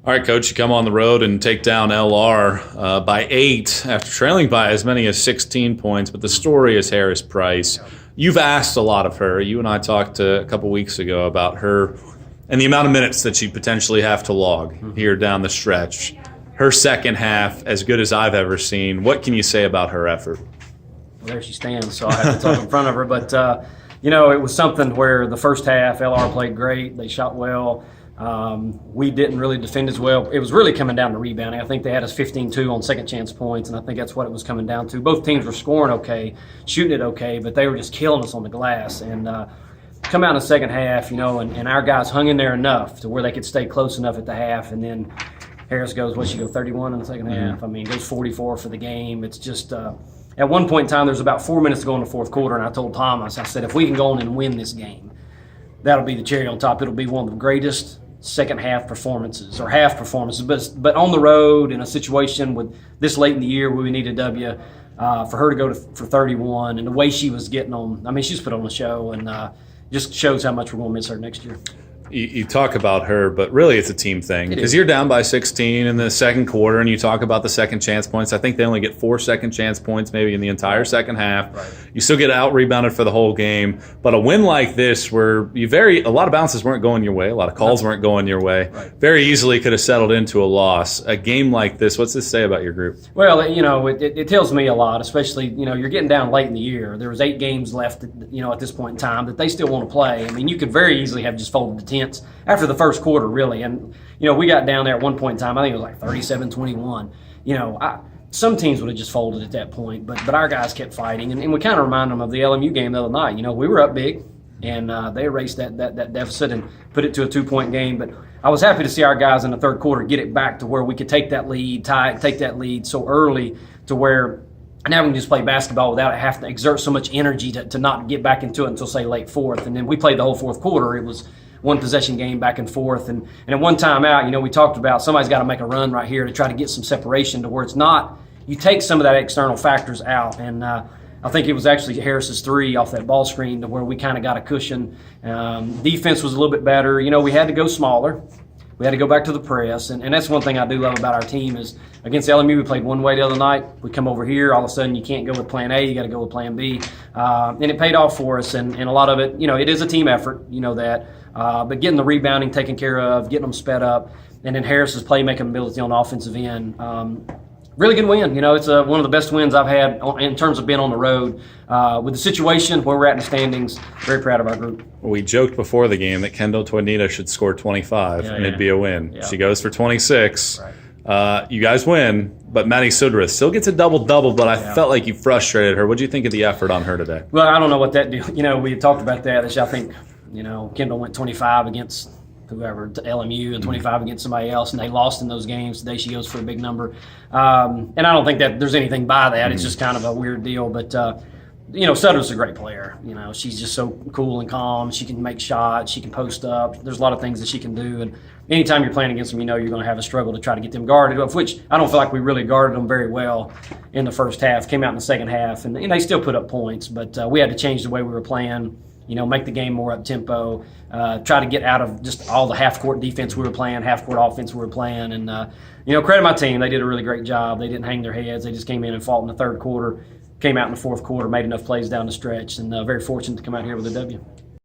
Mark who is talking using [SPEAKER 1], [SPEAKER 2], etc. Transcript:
[SPEAKER 1] All right, Coach, you come on the road and take down LR by 8 after trailing by as many as 16 points, but the story is Harris Price. You've asked a lot of her. You and I talked a couple weeks ago about her and the amount of minutes that she'd potentially have to log here down the stretch. Her second half, as good as I've ever seen. What can you say about her effort?
[SPEAKER 2] Well, there she stands, so I have to talk in front of her. But, it was something where the first half, LR played great. They shot well. We didn't really defend as well. It was really coming down to rebounding. I think they had us 15-2 on second chance points, and I think that's what it was coming down to. Both teams were scoring okay, shooting it okay, but they were just killing us on the glass. And come out in the second half, and our guys hung in there enough to where they could stay close enough at the half. And then Harris goes, she go 31 in the second half? I mean, goes 44 for the game. It's just at one point in time, there's about 4 minutes to go in the fourth quarter, and I told Thomas, I said, if we can go on and win this game, that'll be the cherry on top. It'll be one of the greatest second half performances or half performances, but on the road in a situation with this late in the year where we need a W, for her to go for 31 and the way she was getting on, I mean, she's put on a show and just shows how much we're going to miss her next year.
[SPEAKER 1] You talk about her, but really it's a team thing because you're down by 16 in the second quarter, and you talk about the second chance points. I think they only get 4 second chance points maybe in the entire second half. Right. You still get out-rebounded for the whole game, but a win like this where a lot of bounces weren't going your way, a lot of calls weren't going your way, very easily could have settled into a loss. A game like this, what's this say about your group?
[SPEAKER 2] Well, it tells me a lot, especially, you're getting down late in the year. There was 8 games left, at this point in time that they still want to play. I mean, you could very easily have just folded the tent after the first quarter, really. And, we got down there at one point in time, I think it was like 37-21. Some teams would have just folded at that point, but our guys kept fighting. And we kind of remind them of the LMU game the other night. We were up big, and they erased that deficit and put it to a 2-point game. But I was happy to see our guys in the third quarter get it back to where we could take that lead, take that lead so early to where now we can just play basketball without having to exert so much energy to not get back into it until, say, late fourth. And then we played the whole fourth quarter. It was one possession game back and forth. And at one time out, we talked about somebody's got to make a run right here to try to get some separation to where it's not, you take some of that external factors out. And I think it was actually Harris's 3 off that ball screen to where we kind of got a cushion. Defense was a little bit better. We had to go smaller. We had to go back to the press. And that's one thing I do love about our team is against LMU, we played one way the other night. We come over here, all of a sudden you can't go with plan A, you got to go with plan B. And it paid off for us. And a lot of it, it is a team effort, that. But getting the rebounding taken care of, getting them sped up, and then Harris's playmaking ability on the offensive end. Really good win. It's one of the best wins I've had in terms of being on the road. With the situation where we're at in the standings, very proud of our group.
[SPEAKER 1] We joked before the game that Kendall Twanita should score 25 and it'd be a win. Yeah. She goes for 26. Right. You guys win, but Maddie Sudra still gets a double-double, but I felt like you frustrated her. What do you think of the effort on her today?
[SPEAKER 2] Well, I don't know what that deal. We had talked about that. I think, Kendall went 25 against whoever, LMU, and 25 against somebody else, and they lost in those games. Today she goes for a big number. And I don't think that there's anything by that. It's just kind of a weird deal. But, Sutter's a great player. She's just so cool and calm. She can make shots. She can post up. There's a lot of things that she can do. And anytime you're playing against them, you're going to have a struggle to try to get them guarded, of which I don't feel like we really guarded them very well in the first half. Came out in the second half, and they still put up points. But we had to change the way we were playing. Make the game more up-tempo, try to get out of just all the half-court defense we were playing, half-court offense we were playing. And, credit my team. They did a really great job. They didn't hang their heads. They just came in and fought in the third quarter, came out in the fourth quarter, made enough plays down the stretch, and very fortunate to come out here with a W.